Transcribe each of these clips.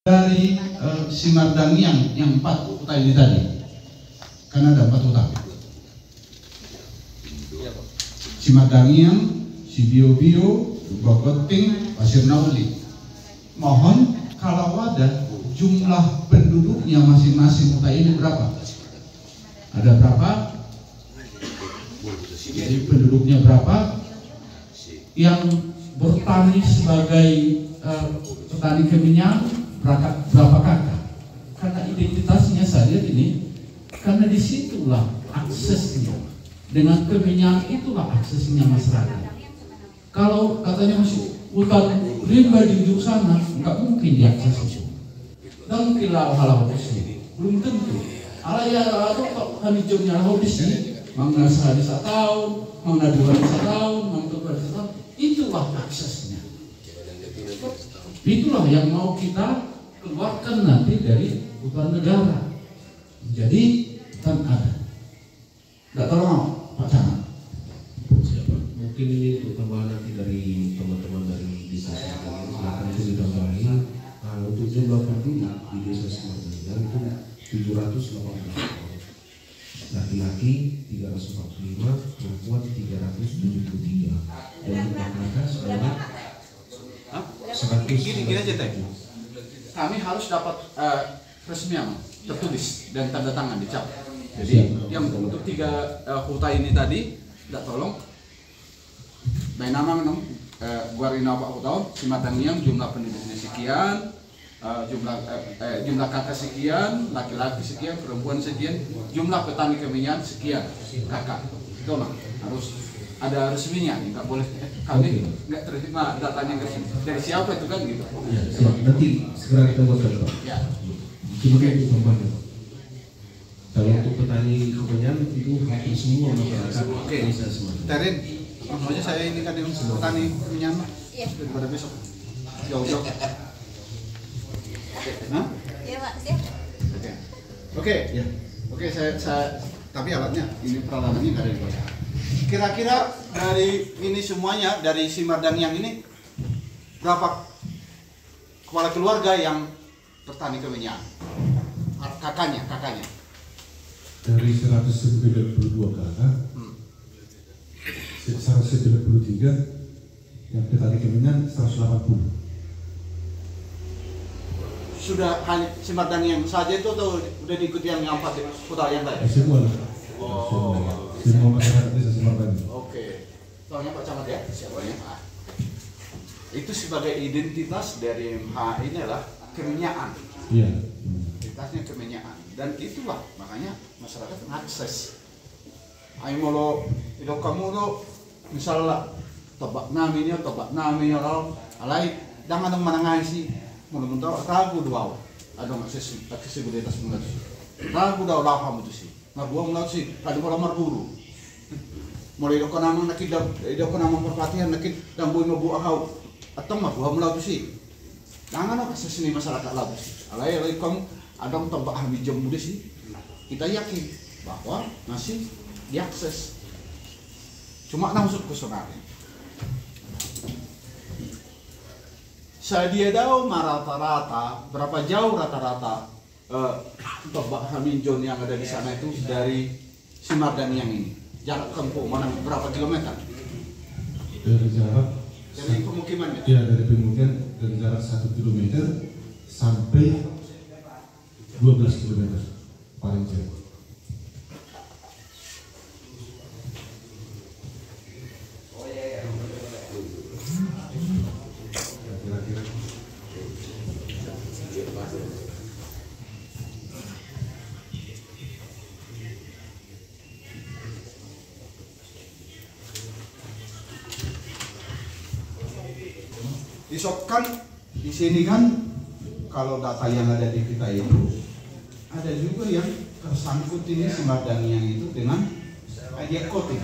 dari Simardangiang yang 4 kota ini tadi, karena ada 4 kota. Simardangiang, Sibiobio, Bogoting, Pasir Nauli. Mohon kalau ada jumlah penduduknya masing-masing kota ini berapa? Ada berapa? Jadi penduduknya berapa? Yang bertani sebagai petani keminyak berapa kakak? Karena identitasnya saya lihat ini, karena disitulah aksesnya. Dengan keminyak itulah aksesnya masyarakat. Kalau katanya masih hutan rimba di ujung sana, nggak mungkin diakses itu. Nggak mungkin lah hal-hal itu. Belum tentu. Ala ya atau kami jomnya habis ini, mangga sehari 1 tahun, mangga 2 hari 1 tahun, mangga 2 hari 1 tahun. Itulah aksesnya. Itulah yang mau kita keluarkan nanti dari hutan negara. Jadi hutan ada. Tidak tolong Pak Camat. Mungkin ini untuk tambahan nanti dari teman-teman dari desa Simardangiang akan ditambahi. Untuk jumlah penduduk di desa Simardangiang itu 718 orang. Laki-laki 345, perempuan 373, dan kakak sebanyak 100. Gini aja teh. Kami harus dapat resmian tertulis dan tanda tangan dicap. Jadi yang untuk 3 kota ini tadi, tidak tolong. Baik nama menong, Guarina Pak Kota, Simardangiang jumlah penduduknya sekian, jumlah kakak sekian, laki-laki sekian, perempuan sekian, jumlah petani keminyak sekian kakak. Itu mah harus ada resminya, nggak boleh kami nggak terima datanya ke sini. Dari siapa itu kan gitu. Ya, nanti segera kita buatkan Pak. Ya. Oke. Kalau untuk petani kemenyan itu hampir semua masyarakat desa Simardangiang. Terin, maksudnya saya ini kan yang petani keminyak mah. Daripada besok jauh-jauh. Hah? Iya Pak, siap. Oke. Ya. Oke, saya tapi alatnya ini peralatannya nggak ada di bawah. Kira-kira dari ini semuanya dari Simardangiang ini berapa kepala keluarga yang petani keminyak? Kakaknya. Dari 192 kakak, 193 yang petani keminyak 180. Sudah hanya Simardangiang saja itu atau udah diikuti yang 4 kota yang lain? Semua lah. Semua masyarakat desa Simardangiang. Oke. Soalnya Pak Camat ya, siapanya Pak. Itu sebagai identitas dari MH ini adalah keminyakan. Iya. Identitasnya keminyakan. Dan itulah makanya masyarakat mengakses. Ayo molo itu kamu tuh misalnya tebak namanya lo alai jangan menengahi sih menurut ragu doa ada aksesibilitas menurut ragu doa lah kamu tuh sih nggak buang menurut sih ada bola marburu mulai doko nama nakit doko nama perpatian nakit dan buat mau ahau atau mah buah menurut sih jangan akses ini masyarakat lalu sih alai kamu ada tebak habis jam muda sih kita yakin bahwa masih diakses cuma nausut ke sonarnya saya tahu rata-rata berapa jauh rata-rata tebak Haminjon yang ada di sana itu dari Simardangiang ini jarak tempuh mana berapa kilometer Dari jarak dari pemukimannya ya dari pemukiman dari jarak 1 kilometer sampai 12 kilometer paling jauh. Kira-kira disokkan di sini kan kalau data yang ada di kita itu ada juga yang tersangkut ini Simardangiang itu dengan idea coating.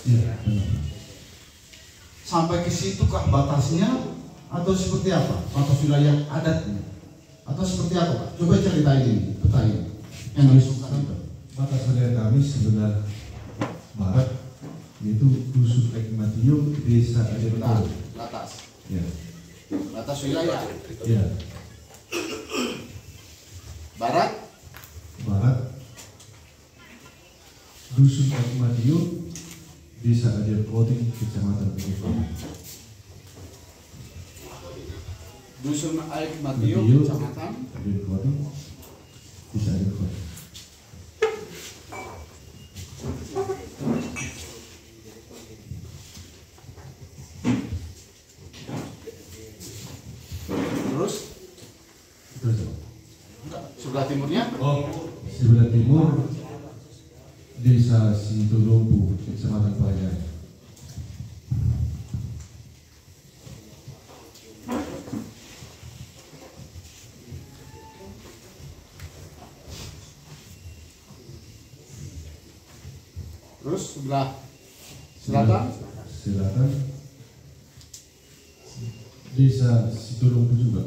ya, Sampai ke situ kah batasnya atau seperti apa? Batas wilayah adatnya atau seperti apa Pak? Coba ceritain ini, petani yang disukkan itu. batas wilayah kami sebelah barat yaitu Dusun Ekmatio, Desa Adebato. Batas. Ya. Batas wilayah. Ya. Barat. Dusun Aik Madiun, Desa Adian Koting, Kecamatan Bukit. Dusun Aik Madiun, Kecamatan Adian Koting, Desa Adian Koting. Terus sebelah timurnya? Sebelah timur Desa Situlumpu, Kecamatan Parajai. Terus sebelah selatan? Selatan Desa Situlumpu juga.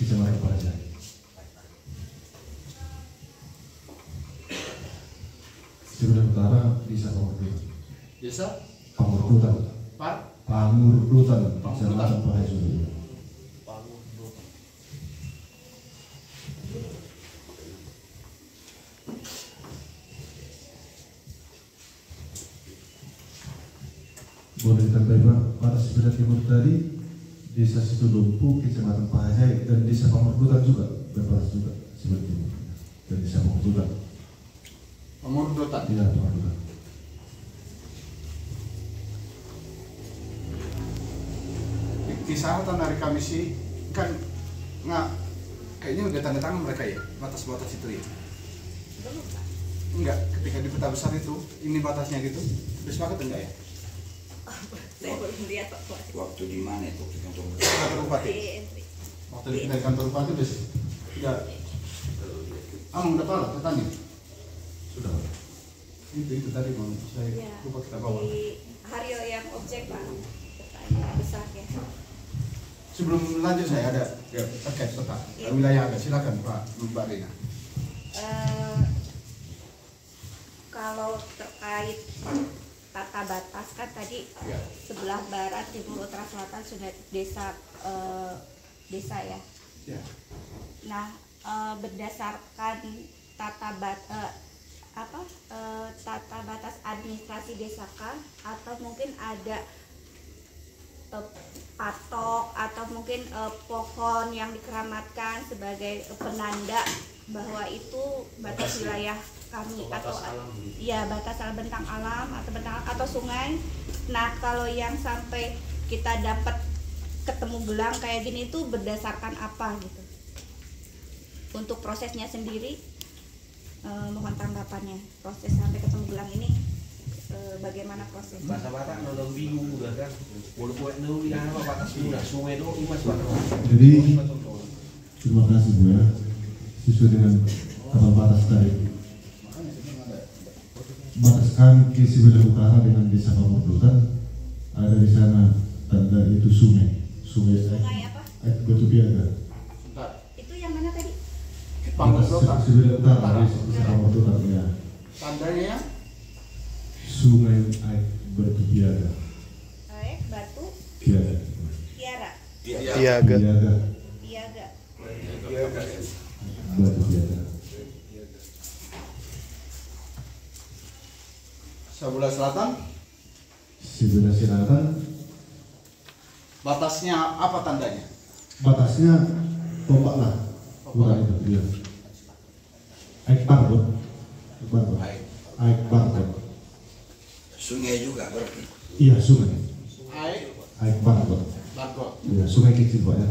Kecamatan Parajai. Sebelah utara Desa Pamurkutan. Desa Pamurkutan. Pamurkutan, Kecamatan Parajai. Boleh ditambah pada sebelah timur tadi Desa Situlumpu, Kecamatan Parajai, dan Desa Pamurkutan juga berbalas juga sebelah timur, dan Desa Pamurkutan. Pamurkutan. Tidak Pamurkutan. Kisah dari kami sih kan nggak kayaknya udah tanda tangan mereka ya batas-batas itu ya. Enggak, ketika di peta besar itu ini batasnya gitu, udah sepakat enggak ya? Saya belum lihat Pak. Waktu di mana itu? Kantor bupati. Waktu dari kantor bupati udah tidak. Amang udah tahu petanya. Sudah. Itu tadi mau saya Ya, lupa kita bawa. di Haryo yang objek Pak. Pertanyaan besar ya. Sebelum lanjut saya ada terkait peta wilayah ada, silakan Pak Mbak Rina. Kalau terkait tata batas kan tadi Ya. sebelah barat, timur, utara, selatan sudah desa ya. Ya. Nah, berdasarkan tata batas administrasi desa kah, atau mungkin ada patok atau mungkin pohon yang dikeramatkan sebagai penanda bahwa itu batas wilayah kami atau ya batas bentang alam atau sungai. Nah, kalau yang sampai kita dapat ketemu gelang kayak gini itu berdasarkan apa gitu? Untuk prosesnya sendiri mohon tanggapannya. Proses sampai ketemu gelang ini bagaimana prosesnya? Bahasa Batak nodong bingung udah kan. Boleh buat nol ya apa batas sudah sungai do imas Batak. Jadi terima kasih Bu ya, sesuai dengan kapal batas tadi. Batas kami ke sebelah utara dengan Desa Pamurkutan, ada di sana tanda itu sungai apa? Aik Batu Biaga. Itu yang mana tadi? Pamurkutan. Sebelah utara Desa Pamurkutan ya. Tandanya Sungai Aik Batu Biaga. Batu Biaga. Kiara. Biaga. Biaga. Batu Biaga. sebelah selatan Sebelah selatan batasnya apa tandanya? batasnya tombak lah. Bukan itu dia. Aik Barbot. Aik Barbot. Sungai juga berarti. Iya sungai. Aik Barbot. Bangkok. Iya sungai kecil Pak ya.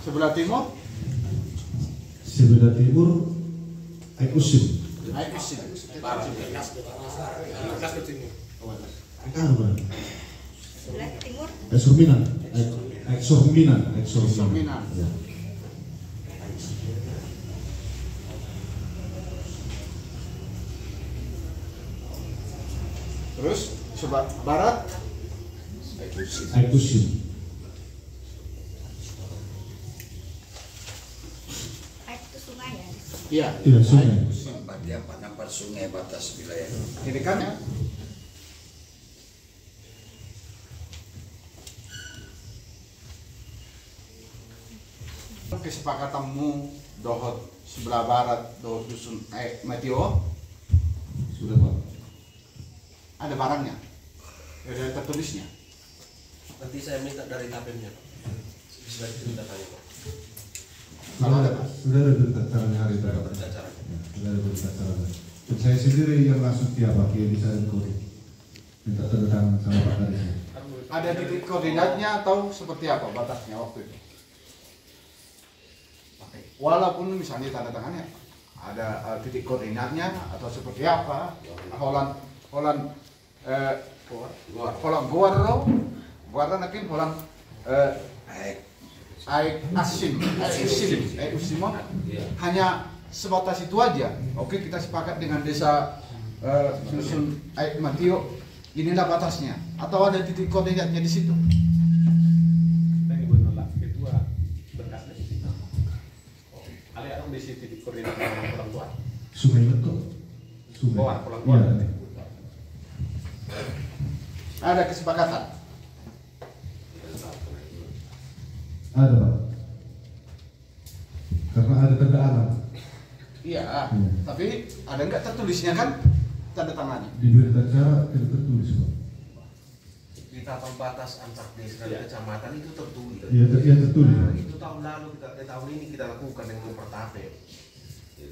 Sebelah timur Sebelah timur Aik Usin. Aik Usin. Aik Arba. Sebelah timur Aik Surminan. Aik Surminan. Surminan. Ya. Terus sebelah barat Aik Usin. itu sungai ya. Iya. Iya, sungai. Berarti 4 sungai batas wilayah. Ini kan ya. Kesepakatanmu dohot sebelah barat dohot dusun Meteo Sudah Pak. ada barangnya, ada tertulisnya. Nanti saya minta dari KPM-nya, Pak. Sudah diceritakannya, Pak. Kalau ada, Pak. Sudah ada berita acaranya hari itu. Pak. Berita acara. Sudah ada berita acaranya. Dan saya sendiri yang langsung tiap pagi bisa ikut minta tanda tangan sama Pak Kadis. Ada titik koordinatnya atau seperti apa batasnya waktu itu? Walaupun misalnya tanda tangannya ada titik koordinatnya atau seperti apa? Holland Guarro nakin Holland Usimon hanya sebatas itu aja. Oke, kita sepakat dengan desa Dusun Aik Matio, inilah batasnya. Atau ada titik koordinatnya di situ? Ini menolak kedua berkasnya di situ. Ali ada di situ di koordinat dengan orang tua. Sungai betul. Sungai. Bawah pulang tua. Iya. Ada kesepakatan. Ada Pak. Karena ada tanda alam. Iya, tapi ada nggak tertulisnya kan tanda tangannya? Di berita acara tidak tertulis Pak. Di tahapan batas antar desa dan kecamatan itu tertulis. Iya tertulis. Nah, Pak. itu tahun lalu tahun ini kita lakukan dengan mempertape.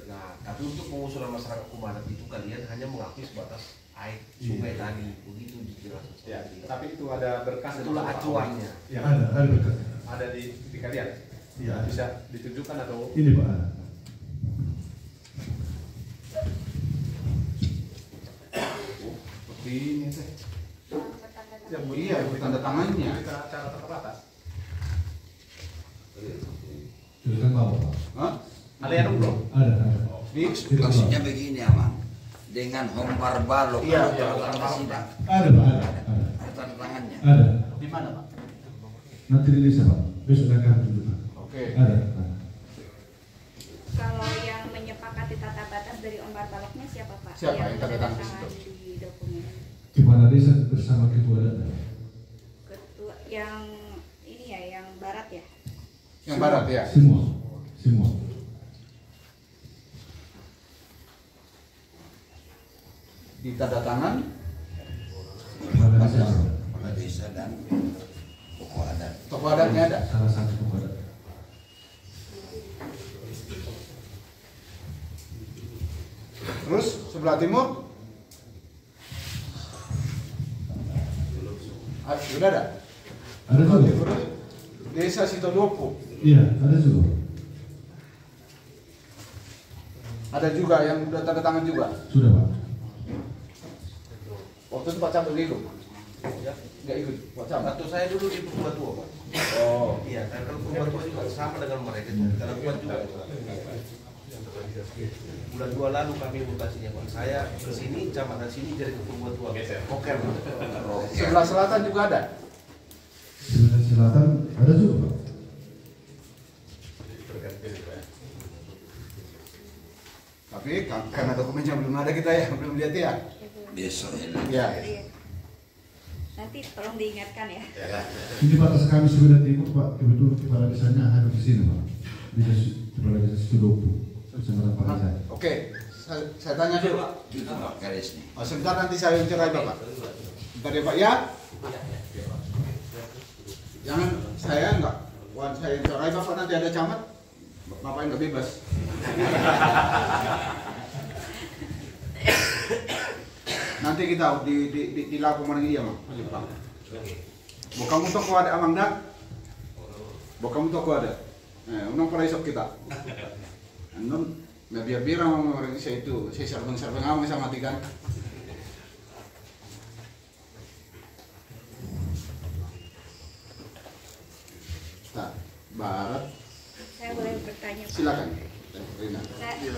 Nah, tapi untuk pengusulan masyarakat Kumanak itu kalian hanya mengakui sebatas air sungai tadi, begitu dijelaskan. Ya, tapi itu ada berkas. Itulah acuannya. Ya, Ada berkasnya. ada di kalian. Iya. Bisa ditunjukkan atau Ini Pak ada. Seperti ini teh. Iya, tanda tangannya. kita cara terbatas. Tulisan bawah Pak. Hah? Ada yang belum? Ada. Di Maksudnya begini Aman, dengan Hombar Balo Iya, kalau iya, tanda sidang Ada Pak. Ada. ada tanda tangannya. Ada. di mana, Pak? Nanti rilis Pak. Besok akan dulu Pak. Oke. Ada. Kalau yang menyepakati tata batas dari Ombar Baloknya siapa Pak? Siapa yang tanda tangan di tangan situ? di dokumen? Kepala desa bersama ketua data. Ketua yang ini ya, yang barat ya? Yang barat ya. Semua. Di tanda tangan Kepala desa. Kepala desa dan pokok adat. tokoh adatnya ada. Salah satu kepada. Terus sebelah timur sudah ada. Ada Sebelah juga. timur Desa Sitodopo. Iya, ada juga. Ada juga yang udah tanda tangan juga. Sudah Pak. Waktu itu Pak Campur ikut. Ya. Nggak ikut Pak Campur. Waktu saya dulu di Purwatua, Pak. Oh. Iya, kan kalau Purwatua juga sama dengan mereka kita lakukan juga. Bulan 2 lalu kami mutasinya, Pak. Saya ke sini, kecamatan sini jadi ke Purwatua. Oke, Sebelah selatan juga ada. Sebelah selatan ada juga Pak. Tapi karena dokumennya belum ada kita ya, belum lihat ya. Besok ya. Ya. Iya. Nanti tolong diingatkan ya. Ini batas kami sebelah timur Pak. Kebetulan kepala desanya ada di sini Pak. Desa kepala desa Situdopo. Kecamatan Parajai. Oke, saya tanya dulu. Itu Pak Kadis nih. Oh, sebentar nanti saya cerai Bapak. Bentar ya Pak ya. Jangan saya enggak. Wan saya cerai Bapak nanti ada camat. Bapak enggak bebas. Nanti kita di laku mana dia mah. Bukan untuk kau ada amang dak. Bukan untuk kau ada. Unang para isok kita. Andon, biar orang saya itu saya serban amang sama matikan. Nah, barat. Saya boleh bertanya Pak? Silakan. Rina. Saya,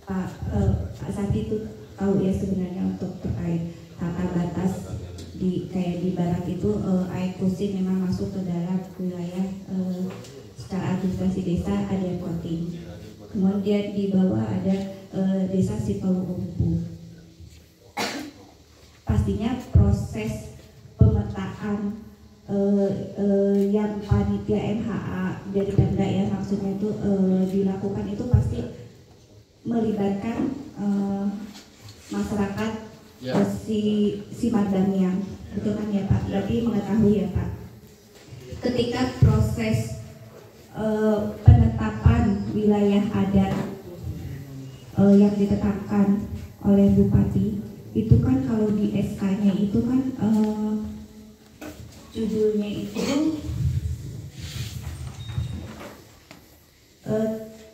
Pak Safi itu tahu ya sebenarnya untuk terkait tata batas di kayak di barat itu air kusin memang masuk ke dalam wilayah desa Adian Koting. Kemudian di bawah ada desa Sitoluompu. Pastinya proses pemetaan yang panitia MHA dari Pemda ya maksudnya itu dilakukan itu pasti melibatkan masyarakat si Mardamiang, betul kan ya Pak? Berarti mengetahui ya Pak. Ketika proses penetapan wilayah adat yang ditetapkan oleh Bupati itu kan kalau di SK-nya itu kan judulnya itu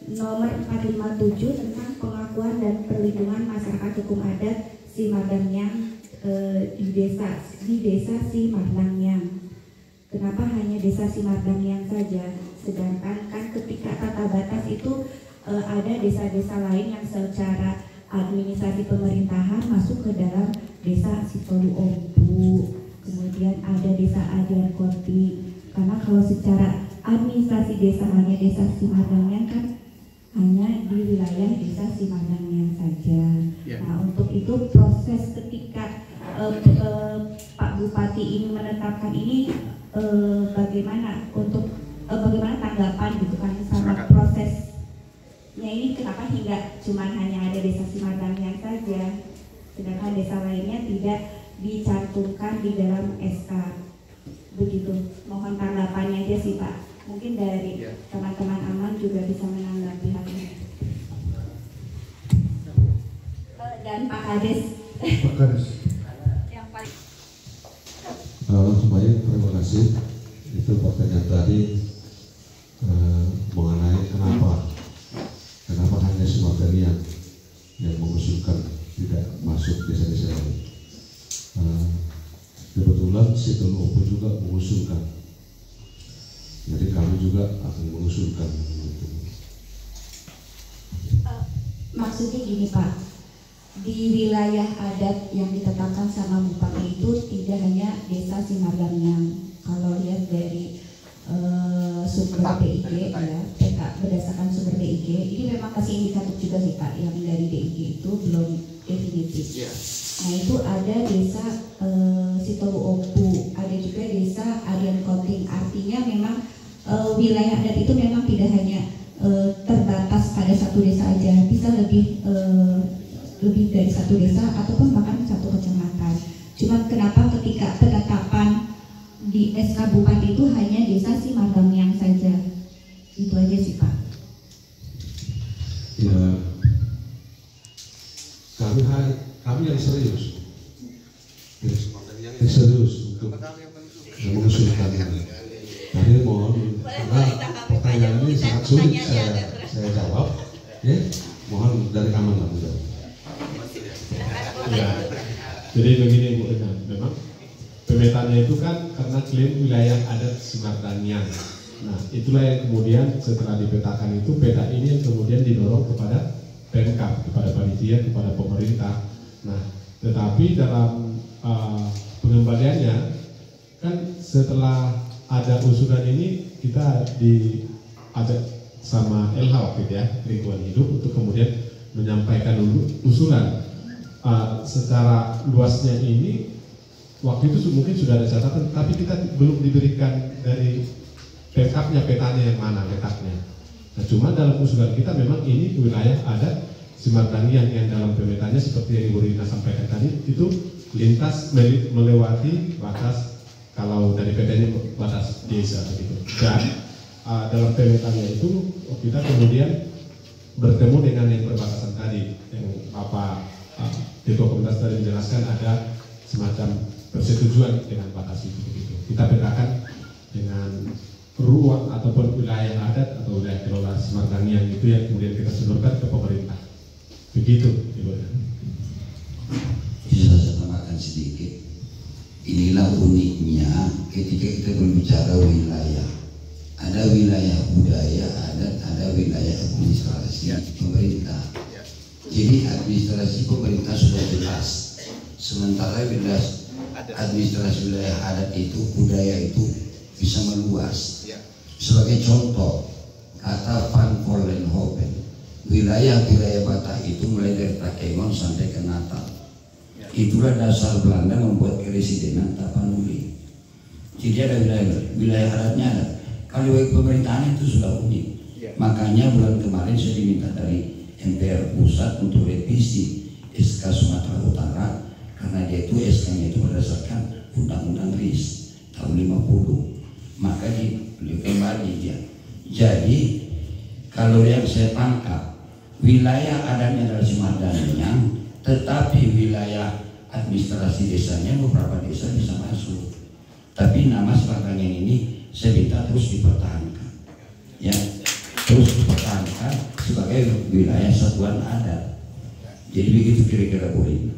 nomor 457 tentang pengakuan dan perlindungan masyarakat hukum adat si Mardamiang di desa si Mardamiang. Kenapa hanya desa si Mardamiang saja? Sedangkan kan ketika tata batas itu ada desa-desa lain yang secara administrasi pemerintahan masuk ke dalam desa Sitoluompu, kemudian ada desa Adian Koti. Karena kalau secara administrasi desa hanya desa si Mardamiang kan hanya di wilayah desa si Mardamiang saja. Nah untuk itu proses ketika Pak Bupati ini menetapkan ini bagaimana untuk bagaimana tanggapan gitu kan sama prosesnya ini, kenapa hingga cuma hanya ada desa si Mardamiang saja sedangkan desa lainnya tidak dicantumkan di dalam SK begitu. Mohon tanggapannya aja sih Pak, mungkin dari teman-teman aman juga bisa menanggapi hal ini. Dan Pak Kades. Pak Kades. Yang paling Baik, terima kasih. Itu pertanyaan tadi mengenai kenapa hanya si Mardamiang yang mengusulkan tidak masuk desa-desa lain. Kebetulan Sitoluompu juga mengusulkan, jadi kami juga akan mengusulkan. Maksudnya gini Pak, di wilayah adat yang ditetapkan sama Bupati itu tidak hanya desa si Mardamiang. Kalau lihat dari sumber DIG ya, PK berdasarkan sumber DIG, ini memang kasih indikatif juga sih Pak, yang dari DIG itu belum definitif. Nah itu ada desa Sitoluompu, ada juga desa Adian Koting. Artinya memang wilayah adat itu memang tidak hanya terbatas pada satu desa aja, bisa lebih dari satu desa ataupun bahkan satu kecamatan. Cuman kenapa ketika penetapan di SK Bupati itu hanya desa si Mardamiang saja? Itu aja sih Pak. Ya, kami yang serius untuk mengusulkan. Tadi mohon karena pertanyaan ini sangat sulit saya jawab, ya mohon dari aman lah menjawab. Ya, jadi begini Bu Ina, memang pemetaannya itu kan karena klaim wilayah adat si Mardamiang. Nah, itulah yang kemudian setelah dipetakan itu peta ini yang kemudian didorong kepada Pemkab, kepada panitia, kepada pemerintah. Nah, tetapi dalam pengembaliannya kan setelah ada usulan ini kita diajak sama LH waktu itu ya, lingkungan hidup, untuk kemudian menyampaikan usulan. Secara luasnya ini waktu itu mungkin sudah ada catatan, tapi kita belum diberikan dari Pemkabnya petanya yang mana letaknya. Nah, cuma dalam usulan kita memang ini wilayah adat si Mardamiang yang dalam pemetanya seperti yang Ibu Rina sampaikan tadi itu lintas melewati batas, kalau dari petanya batas desa begitu. Dan dalam pemetanya itu kita kemudian bertemu dengan yang perbatasan tadi, yang Ketua Komunitas tadi menjelaskan ada semacam persetujuan dengan batas itu begitu. Kita bedakan dengan ruang ataupun wilayah adat atau wilayah kelola Mardamiang itu yang kemudian kita sodorkan ke pemerintah. Begitu, Ibu. Bisa saya tambahkan sedikit. Inilah uniknya ketika kita berbicara wilayah. Ada wilayah budaya adat, ada wilayah administrasi pemerintah. Jadi administrasi pemerintah sudah jelas. Sementara wilayah administrasi wilayah adat itu, budaya itu bisa meluas. Sebagai contoh, kata Van Vollenhoven, wilayah-wilayah Batak itu mulai dari Takengon sampai ke Natal. Itulah dasar Belanda membuat keresidenan Tapanuli. Jadi ada wilayah adatnya ada. Kalau pemerintahan itu sudah unik. Makanya bulan kemarin saya diminta dari MPR pusat untuk revisi SK Sumatera Utara, karena dia itu SK-nya itu berdasarkan Undang-Undang RIS tahun 50. Maka beliau kembali dia. Jadi kalau yang saya tangkap, wilayah adatnya adalah Semardanyang, tetapi wilayah administrasi desanya beberapa desa bisa masuk. Tapi nama Semardanyang ini saya minta terus dipertahankan, ya, terus dipertahankan sebagai wilayah satuan adat. Jadi begitu kira-kira boleh.